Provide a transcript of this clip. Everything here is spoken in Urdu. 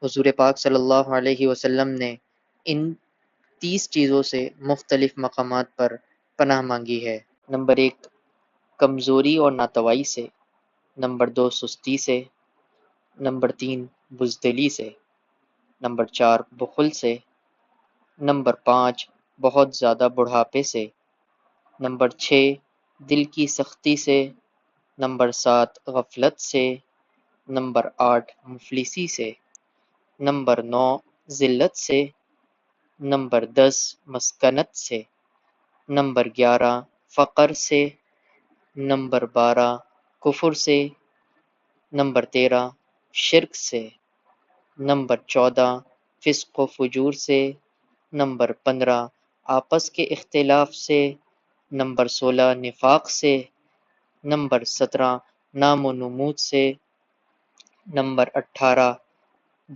حضور پاک صلی اللہ علیہ وسلم نے ان 30 چیزوں سے مختلف مقامات پر پناہ مانگی ہے۔ نمبر 1، کمزوری اور ناتوائی سے۔ نمبر 2، سستی سے۔ نمبر 3، بزدلی سے۔ نمبر 4، بخل سے۔ نمبر 5، بہت زیادہ بڑھاپے سے۔ نمبر 6، دل کی سختی سے۔ نمبر 7، غفلت سے۔ نمبر 8، مفلسی سے۔ نمبر 9، ذلت سے۔ نمبر 10، مسکنت سے۔ نمبر 11، فقر سے۔ نمبر 12، کفر سے۔ نمبر 13، شرک سے۔ نمبر 14، فسق و فجور سے۔ نمبر 15، آپس کے اختلاف سے۔ نمبر 16، نفاق سے۔ نمبر 17، نام و نمود سے۔ نمبر 18،